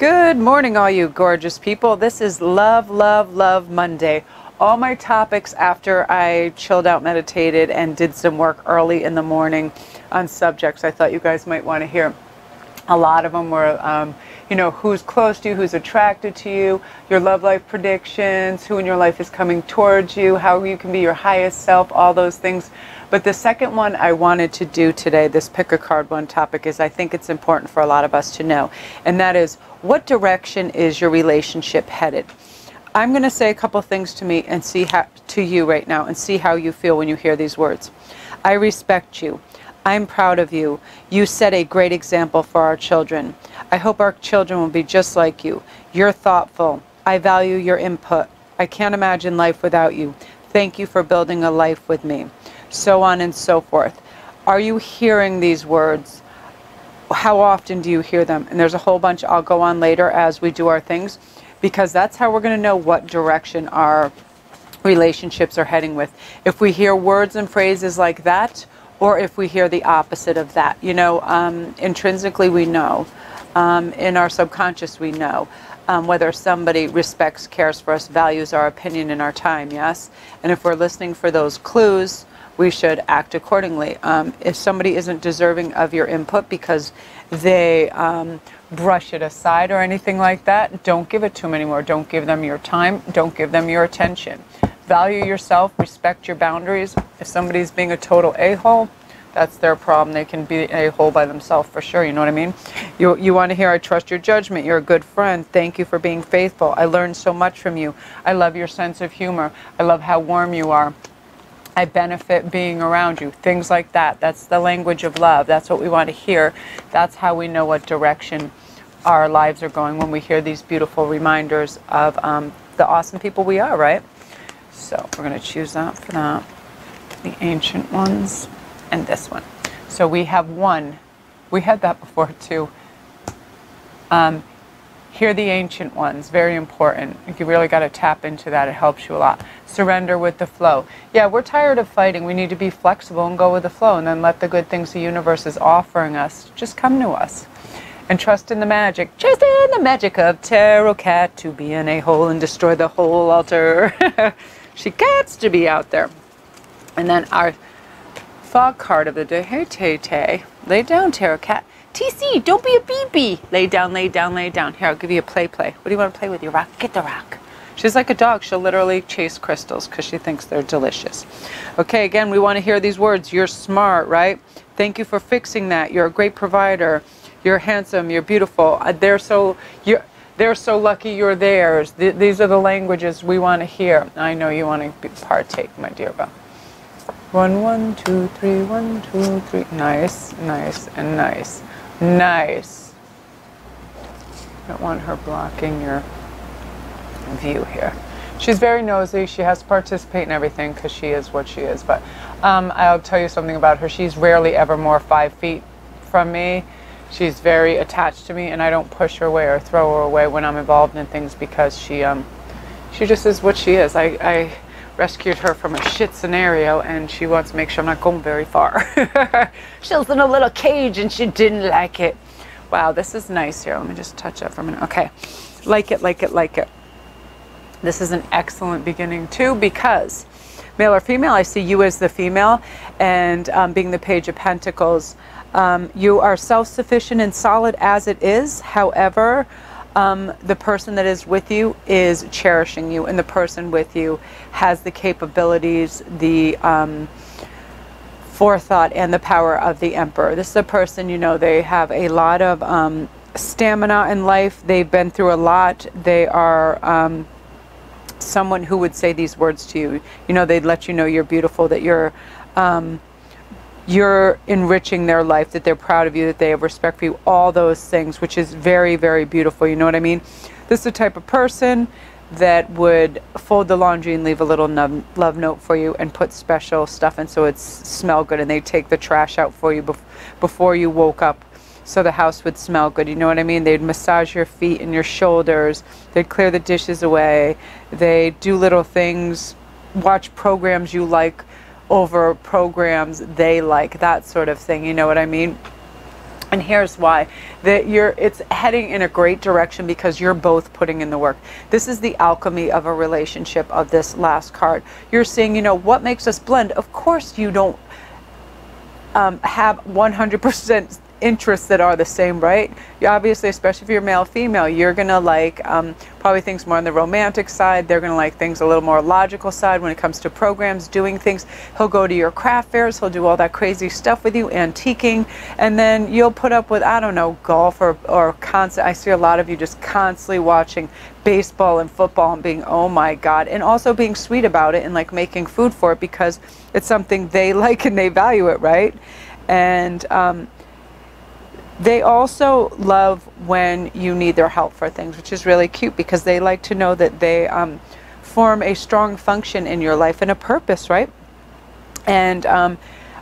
Good morning, all you gorgeous people. This is Love, Love, Love Monday. All my topics after I chilled out, meditated, and did some work early in the morning on subjects I thought you guys might want to hear. A lot of them were, who's close to you, who's attracted to you, your love life predictions, who in your life is coming towards you, how you can be your highest self, all those things. But the second one I wanted to do today, this pick a card one topic, is I think it's important for a lot of us to know. And that is, what direction is your relationship headed? I'm going to say a couple things to me and see how to you right now and see how you feel when you hear these words. I respect you. I'm proud of you. You set a great example for our children. I hope our children will be just like you. You're thoughtful. I value your input. I can't imagine life without you. Thank you for building a life with me. So on and so forth. Are you hearing these words? How often do you hear them? And there's a whole bunch I'll go on later as we do our things, because that's how we're going to know what direction our relationships are heading with. If we hear words and phrases like that, or if we hear the opposite of that. Intrinsically we know, in our subconscious we know, whether somebody respects, cares for us, values our opinion and our time, yes? And if we're listening for those clues, we should act accordingly. If somebody isn't deserving of your input because they brush it aside or anything like that, don't give it to them anymore. Don't give them your time. Don't give them your attention. Value yourself. Respect your boundaries. If somebody's being a total a-hole, that's their problem. They can be an a-hole by themselves for sure. You know what I mean? You want to hear, I trust your judgment. You're a good friend. Thank you for being faithful. I learned so much from you. I love your sense of humor. I love how warm you are. I benefit being around you. Things like that. That's the language of love. That's what we want to hear. That's how we know what direction our lives are going, when we hear these beautiful reminders of the awesome people we are, right? So we're going to choose that for that. The ancient ones and this one. So we have one. We had that before too. Hear the ancient ones. Very important. You really got to tap into that. It helps you a lot. Surrender with the flow. Yeah, we're tired of fighting. We need to be flexible and go with the flow, and then let the good things the universe is offering us just come to us. And trust in the magic. Trust in the magic of Tarot Cat to be an a-hole and destroy the whole altar. She gets to be out there. And then our fog card of the day. Hey, Tay-Tay. Lay down, Tarot Cat. TC, don't be a BB. Lay down, lay down, lay down. Here, I'll give you a play. What do you want to play with? Your rock? Get the rock. She's like a dog. She'll literally chase crystals because she thinks they're delicious. Okay, again, we want to hear these words. You're smart, right? Thank you for fixing that. You're a great provider. You're handsome. You're beautiful. They're so lucky you're theirs. These are the languages we want to hear. I know you want to partake, my dear Belle. 1, 1, 2, 3, 1, 2, 3. Nice, nice, and nice. Nice. Don't want her blocking your view here. She's very nosy. She has to participate in everything because she is what she is. But I'll tell you something about her. She's rarely ever more 5 feet from me. She's very attached to me, and I don't push her away or throw her away when I'm involved in things, because she just is what she is. I rescued her from a shit scenario, and she wants to make sure I'm not going very far. She was in a little cage and she didn't like it. Wow, this is nice here. Let me just touch that for a minute. Okay. Like it, like it, like it. This is an excellent beginning too, because male or female, I see you as the female, and being the Page of Pentacles, you are self-sufficient and solid as it is. However, the person that is with you is cherishing you, and the person with you has the capabilities, the forethought, and the power of the Emperor. This is a person, they have a lot of stamina in life. They've been through a lot. They are someone who would say these words to you. They'd let you know you're beautiful, that you're enriching their life, that they're proud of you, that they have respect for you, all those things, which is very, very beautiful. You know what I mean? This is the type of person that would fold the laundry and leave a little love note for you and put special stuff in so it's smell good, and they take the trash out for you before you woke up so the house would smell good. You know what I mean? They'd massage your feet and your shoulders. They'd clear the dishes away. They do little things, watch programs you like over programs they like, that sort of thing. You know what I mean? And here's why. That it's heading in a great direction because you're both putting in the work. This is the alchemy of a relationship of this last card. You're seeing, you know, what makes us blend. Of course you don't have 100% interests that are the same, right? You obviously, especially if you're male, female, you're gonna like probably things more on the romantic side. They're gonna like things a little more logical side when it comes to programs, doing things. He'll go to your craft fairs, he'll do all that crazy stuff with you, antiquing, and then you'll put up with, I don't know, golf or constant. I see a lot of you just constantly watching baseball and football and being, oh my God, and also being sweet about it and like making food for it because it's something they like and they value it, right? And they also love when you need their help for things, which is really cute because they like to know that they form a strong function in your life and a purpose, right? And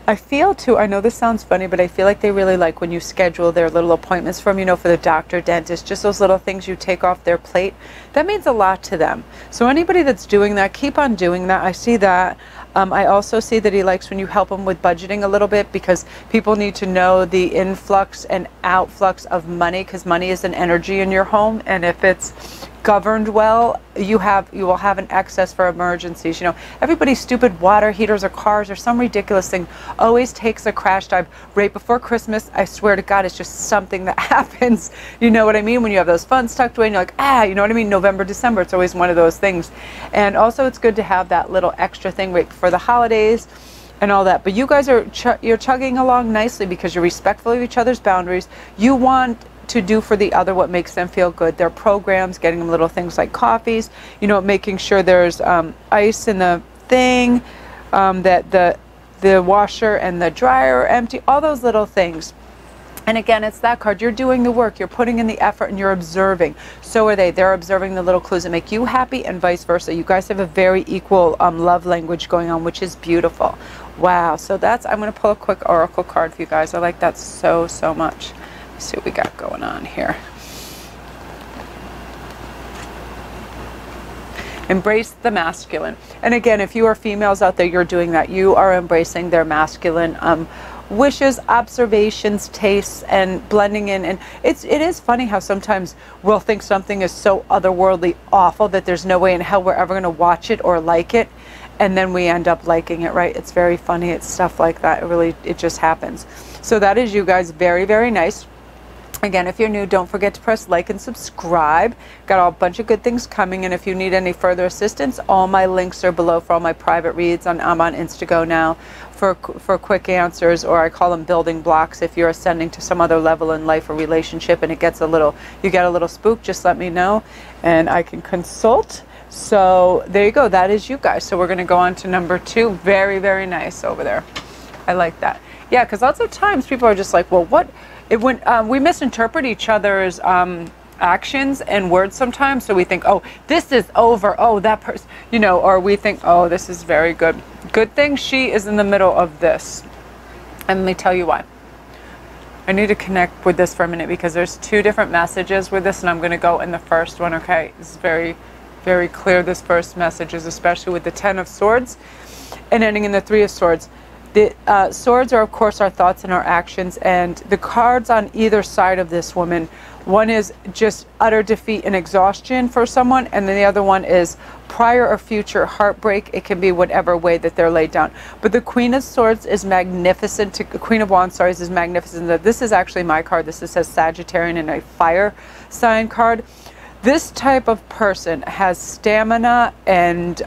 I feel too, I know this sounds funny, but I feel like they really like when you schedule their little appointments from, you know, for the doctor, dentist, just those little things you take off their plate. That means a lot to them. So anybody that's doing that, keep on doing that. I see that. I also see that he likes when you help him with budgeting a little bit because people need to know the influx and outflux of money because money is an energy in your home, and if it's governed well, you will have an excess for emergencies. You know, everybody's stupid water heaters or cars or some ridiculous thing always takes a crash dive right before Christmas. I swear to God, it's just something that happens. You know what I mean? When you have those funds tucked away and you're like, you know what I mean? November, December, it's always one of those things. And also it's good to have that little extra thing right before the holidays and all that. But you guys are you're chugging along nicely because you're respectful of each other's boundaries. You want to do for the other what makes them feel good. Their programs, getting them little things like coffees, you know, making sure there's ice in the thing, that the washer and the dryer are empty, all those little things. And again, it's that card. You're doing the work, you're putting in the effort, and you're observing. So are they. They're observing the little clues that make you happy and vice versa. You guys have a very equal love language going on, which is beautiful. Wow. So that's, I'm going to pull a quick oracle card for you guys. I like that so, so much. Let's see what we got going on here. Embrace the masculine. And again, if you are females out there, you're doing that. You are embracing their masculine wishes, observations, tastes, and blending in. And it is funny how sometimes we'll think something is so otherworldly awful that there's no way in hell we're ever going to watch it or like it, and then we end up liking it, right? It's very funny. It's stuff like that. It just happens. So that is you guys. Very, very nice. Again, if you're new, don't forget to press like and subscribe. Got a bunch of good things coming, and if you need any further assistance, all my links are below for all my private reads. I'm on Instantgo now for quick answers, or I call them building blocks. If you're ascending to some other level in life or relationship and you get a little spooked, just let me know and I can consult. So there you go. That is you guys. So we're going to go on to number 2. Very, very nice over there. I like that. Yeah, because lots of times people are just like, well, what? When we misinterpret each other's actions and words sometimes, so we think, oh, this is over, oh, that person, you know, or we think, oh, this is very good. Good thing she is in the middle of this. And let me tell you why. I need to connect with this for a minute because there's 2 different messages with this, and I'm going to go in the first one, okay? This is very, very clear, this first message is, especially with the 10 of Swords and ending in the 3 of Swords. The swords are, of course, our thoughts and our actions, and the cards on either side of this woman, one is just utter defeat and exhaustion for someone, and then the other one is prior or future heartbreak. It can be whatever way that they're laid down. But the Queen of Swords is magnificent. Queen of Wands, sorry, is magnificent. This is actually my card. This says Sagittarian and a fire sign card. This type of person has stamina and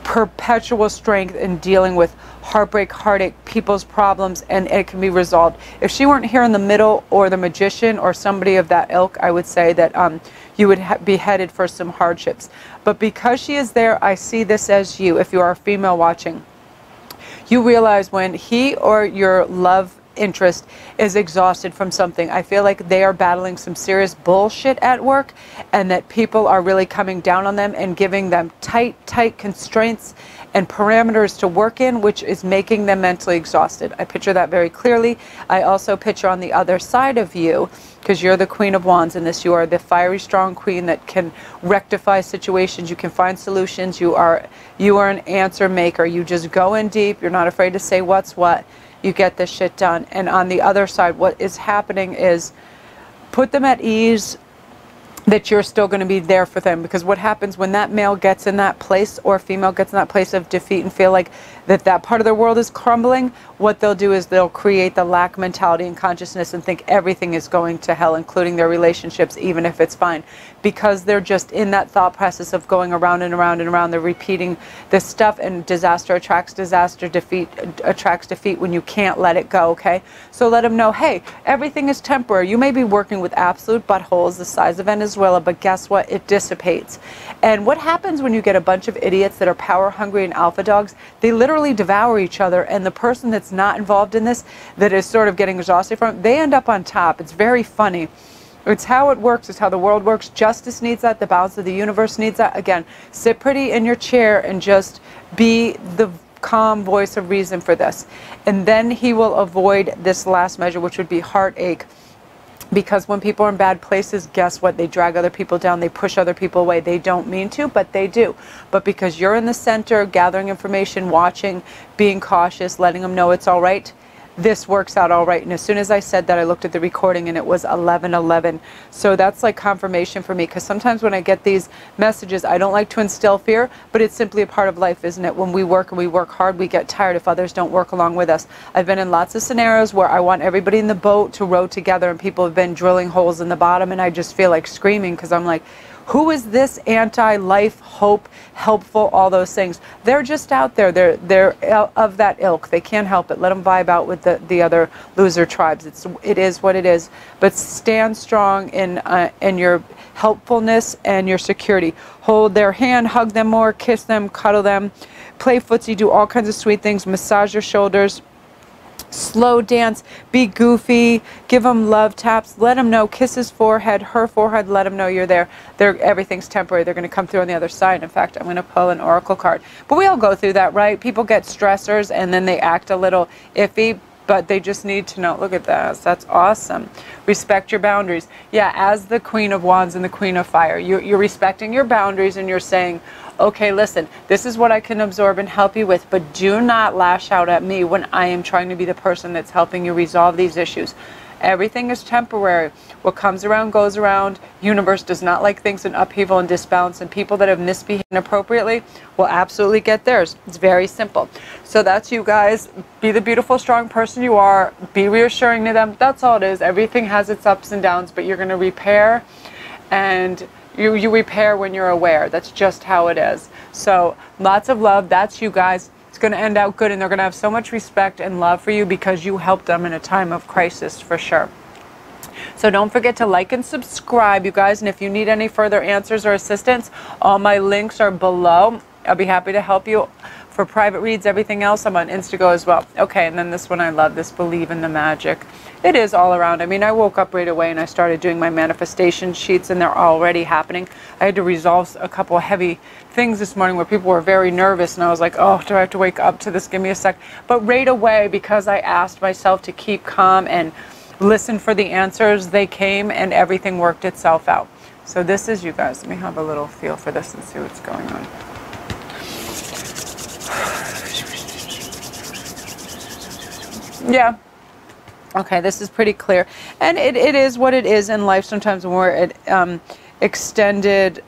perpetual strength in dealing with heartbreak, heartache, people's problems, and it can be resolved. If she weren't here in the middle, or the Magician or somebody of that ilk, I would say that you would be headed for some hardships. But because she is there, I see this as you, if you are a female watching, you realize when he or your love interest is exhausted from something. I feel like they are battling some serious bullshit at work, and that people are really coming down on them and giving them tight constraints and parameters to work in, which is making them mentally exhausted. I picture that very clearly. I also picture on the other side of you, because you're the Queen of Wands in this, you are the fiery, strong queen that can rectify situations. You can find solutions. You are an answer maker. You just go in deep. You're not afraid to say what's what. you get this shit done. And on the other side, what is happening is put them at ease that you're still going to be there for them. Because what happens when that male gets in that place, or female gets in that place of defeat and feel like that part of their world is crumbling, what they'll do is they'll create the lack mentality and consciousness and think everything is going to hell, including their relationships, even if it's fine. Because they're just in that thought process of going around and around and around. They're repeating this stuff, and disaster attracts disaster, defeat attracts defeat when you can't let it go, okay? So let them know, hey, everything is temporary. You may be working with absolute buttholes the size of Venezuela, but guess what? It dissipates. And what happens when you get a bunch of idiots that are power hungry and alpha dogs? They literally devour each other, and the person that's not involved in this, that is sort of getting exhausted from it, they end up on top. It's very funny. It's how it works. It's how the world works. Justice needs that. The balance of the universe needs that. Again, sit pretty in your chair and just be the calm voice of reason for this. And then he will avoid this last measure, which would be heartache. Because when people are in bad places, guess what? They drag other people down. They push other people away. They don't mean to, but they do. But because you're in the center, gathering information, watching, being cautious, letting them know it's all right, this works out all right. And as soon as I said that, I looked at the recording and it was 11:11. So that's like confirmation for me, because sometimes when I get these messages, I don't like to instill fear, but it's simply a part of life, isn't it? When we work and we work hard, we get tired if others don't work along with us. I've been in lots of scenarios where I want everybody in the boat to row together, and people have been drilling holes in the bottom, and I just feel like screaming, because I'm like, who is this anti-life, hope, helpful, all those things? They're just out there. They're of that ilk. They can't help it. Let them vibe out with the other loser tribes. It is what it is. But stand strong in your helpfulness and your security. Hold their hand, hug them more, kiss them, cuddle them, play footsie, do all kinds of sweet things, massage your shoulders. Slow dance, be goofy, give them love taps, let them know, kiss his forehead, her forehead, let them know you're there. Everything's temporary. They're going to come through on the other side. In fact, I'm going to pull an oracle card. But we all go through that, right? People get stressors and then they act a little iffy, but they just need to know. Look at that. That's awesome. Respect your boundaries. Yeah, as the Queen of Wands and the Queen of Fire, you're respecting your boundaries, and you're saying, okay, listen, this is what I can absorb and help you with, but do not lash out at me when I am trying to be the person that's helping you resolve these issues. Everything is temporary. What comes around goes around. Universe does not like things in upheaval and disbalance, and people that have misbehaved inappropriately will absolutely get theirs. It's very simple. So that's you guys. Be the beautiful, strong person you are. Be reassuring to them. That's all it is. Everything has its ups and downs, but you're going to repair, and you repair when you're aware. That's just how it is. So lots of love. That's you guys. It's going to end out good, and they're going to have so much respect and love for you because you helped them in a time of crisis, for sure. So don't forget to like and subscribe, you guys. And if you need any further answers or assistance, all my links are below. I'll be happy to help you. For private reads, everything else, I'm on Instago as well. Okay, and then this one I love, this Believe in the Magic. It is all around. I mean, I woke up right away and I started doing my manifestation sheets, and they're already happening. I had to resolve a couple of heavy things this morning where people were very nervous, and I was like, oh, do I have to wake up to this? Give me a sec. But right away, because I asked myself to keep calm and listen for the answers, they came and everything worked itself out. So this is you guys. Let me have a little feel for this and see what's going on. Yeah. Okay, this is pretty clear. And it is what it is in life sometimes when we're at extended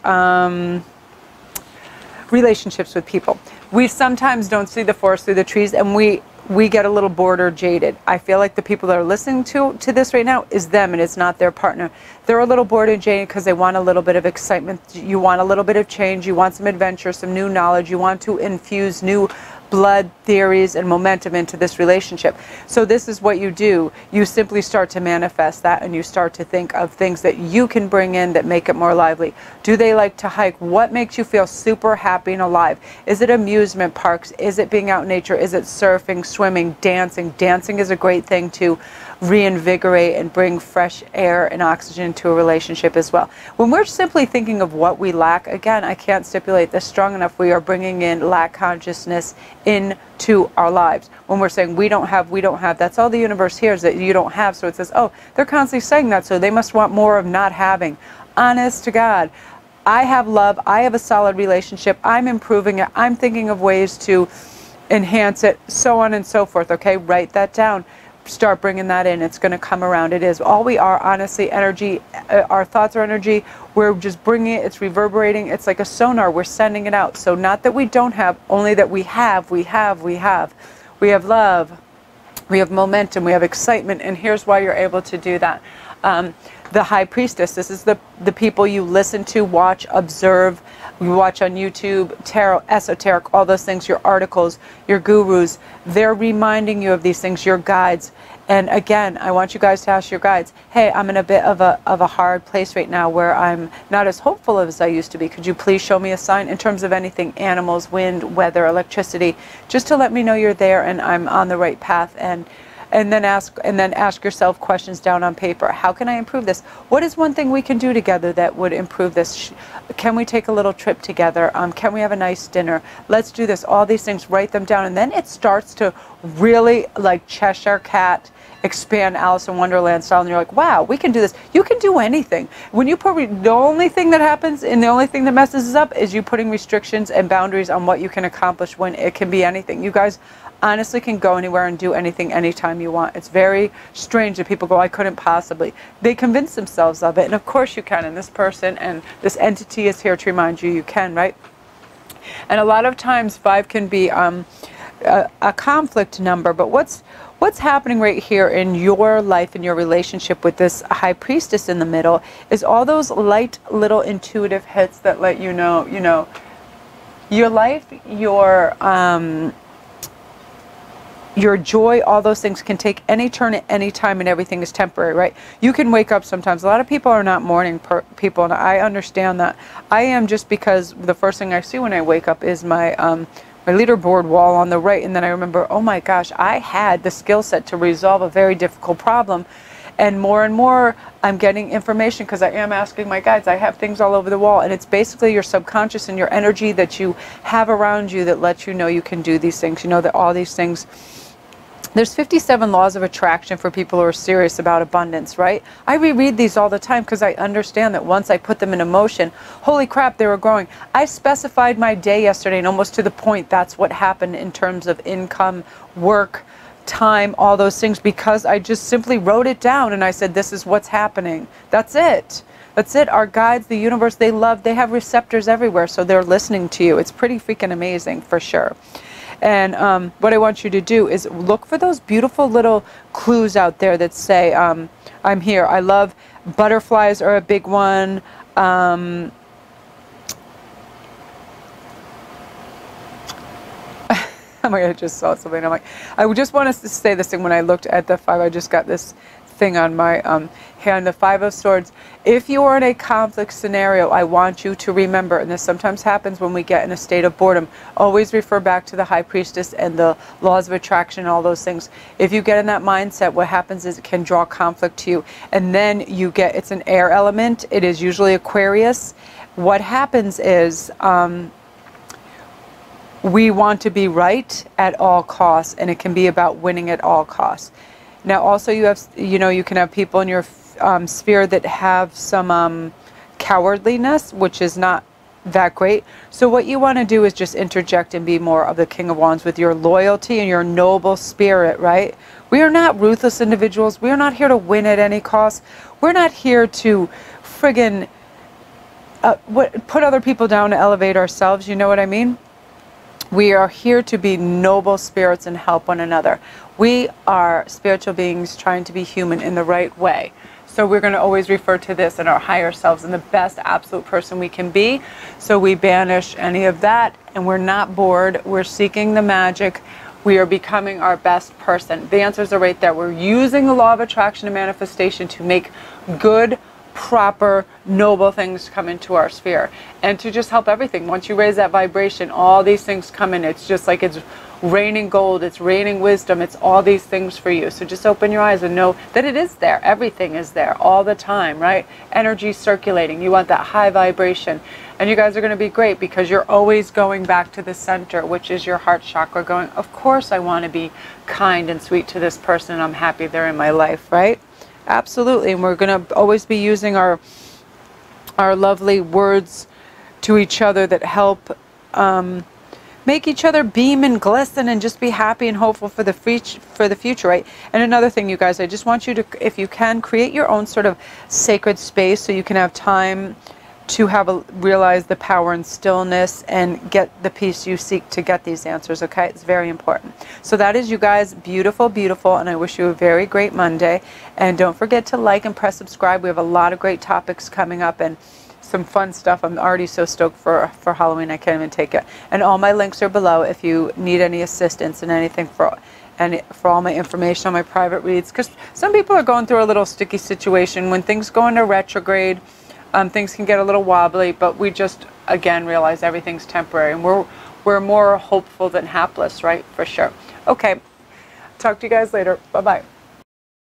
relationships with people. We sometimes don't see the forest through the trees, and we get a little bored or jaded. I feel like the people that are listening to this right now is them, and it's not their partner. They're a little bored and jaded because they want a little bit of excitement. You want a little bit of change. You want some adventure, some new knowledge. You want to infuse new blood, theories, and momentum into this relationship. So this is what you do. You simply start to manifest that, and you start to think of things that you can bring in that make it more lively. Do they like to hike? What makes you feel super happy and alive? Is it amusement parks? Is it being out in nature? Is it surfing, swimming, dancing? Dancing is a great thing to reinvigorate and bring fresh air and oxygen to a relationship as well. When we're simply thinking of what we lack, again, I can't stipulate this strong enough, we are bringing in lack consciousness into our lives. When we're saying we don't have, that's all the universe hears, that you don't have. So it says, oh, they're constantly saying that, so they must want more of not having. Honest to God, I have love, I have a solid relationship, I'm improving it, I'm thinking of ways to enhance it, so on and so forth. Okay, write that down. Start bringing that in. It's going to come around. It is all we are, honestly. Energy. Our thoughts are energy. We're just bringing it. It's reverberating. It's like a sonar. We're sending it out. So not that we don't have, only that we have. We have love. We have momentum. We have excitement. And here's why you're able to do that. The high priestess. This is the people you listen to, watch, observe. You watch on YouTube, tarot, esoteric, all those things, your articles, your gurus. They're reminding you of these things, your guides. And again, I want you guys to ask your guides, hey, I'm in a bit of a hard place right now where I'm not as hopeful as I used to be. Could you please show me a sign in terms of anything, animals, wind, weather, electricity, just to let me know you're there and I'm on the right path. And then ask yourself questions down on paper. How can I improve this? What is one thing we can do together that would improve this? Can we take a little trip together? Can we have a nice dinner? Let's do this. All these things, write them down. And then it starts to really, like Cheshire Cat, expand Alice in Wonderland style. And you're like, wow, we can do this. You can do anything. When you put, the only thing that happens and the only thing that messes up is you putting restrictions and boundaries on what you can accomplish when it can be anything. You guys honestly can go anywhere and do anything anytime you want. It's very strange that people go, I couldn't possibly. They convince themselves of it. And of course you can. And this person and this entity is here to remind you you can, right? And a lot of times 5 can be a conflict number. But what's happening right here in your life, in your relationship with this high priestess in the middle, is all those light little intuitive hits that let you know, your life, your joy, all those things can take any turn at any time, and everything is temporary, right? You can wake up sometimes. A lot of people are not morning people, and I understand that. I am, just because the first thing I see when I wake up is my leaderboard wall on the right, and then I remember, oh my gosh, I had the skill set to resolve a very difficult problem. And more I'm getting information because I am asking my guides. I have things all over the wall, and it's basically your subconscious and your energy that you have around you that lets you know you can do these things. You know that all these things. There's 57 laws of attraction for people who are serious about abundance, right? I reread these all the time because I understand that once I put them into motion, holy crap, they were growing. I specified my day yesterday, and almost to the point, that's what happened in terms of income, work, time, all those things, because I just simply wrote it down and I said, this is what's happening. That's it. That's it. Our guides, the universe, they have receptors everywhere, so they're listening to you. It's pretty freaking amazing, for sure. And what I want you to do is look for those beautiful little clues out there that say, I'm here. I love butterflies are a big one. Oh my God, I just saw something. I'm like, I just want us to say this thing. When I looked at the 5, I just got this thing on my hand, the 5 of Swords. If you are in a conflict scenario, I want you to remember, and this sometimes happens when we get in a state of boredom, always refer back to the high priestess and the laws of attraction and all those things. If you get in that mindset, what happens is it can draw conflict to you, and then you get, it's an air element. It is usually Aquarius. What happens is we want to be right at all costs, and it can be about winning at all costs. Now, also, you have, you can have people in your sphere that have some cowardliness, which is not that great. So what you want to do is just interject and be more of the King of Wands with your loyalty and your noble spirit, right? We are not ruthless individuals. We are not here to win at any cost. We're not here to friggin' put other people down to elevate ourselves. You know what I mean? We are here to be noble spirits and help one another. We are spiritual beings trying to be human in the right way. So we're going to always refer to this in our higher selves and the best absolute person we can be. So we banish any of that, and we're not bored. We're seeking the magic. We are becoming our best person. The answers are right there. We're using the law of attraction and manifestation to make good, proper, noble things come into our sphere, and to just help everything. Once you raise that vibration, all these things come in. It's just like it's raining gold, it's raining wisdom, it's all these things for you. So just open your eyes and know that it is there. Everything is there all the time, right? Energy circulating. You want that high vibration, and you guys are going to be great because you're always going back to the center, which is your heart chakra, going, of course I want to be kind and sweet to this person, and I'm happy they're in my life, right? Absolutely. And we're going to always be using our lovely words to each other that help make each other beam and glisten and just be happy and hopeful for the future, right? And another thing, you guys, I just want you to, if you can, create your own sort of sacred space so you can have time to realize the power and stillness and get the peace you seek to get these answers, okay? It's very important. So that is, you guys, beautiful, beautiful, and I wish you a very great Monday. And don't forget to like and press subscribe. We have a lot of great topics coming up and some fun stuff. I'm already so stoked for Halloween, I can't even take it. And all my links are below if you need any assistance and anything for all my information on my private reads, because some people are going through a little sticky situation. When things go into retrograde, things can get a little wobbly, but we just, again, realize everything's temporary, and we're more hopeful than hapless, right? For sure. Okay, talk to you guys later. Bye-bye.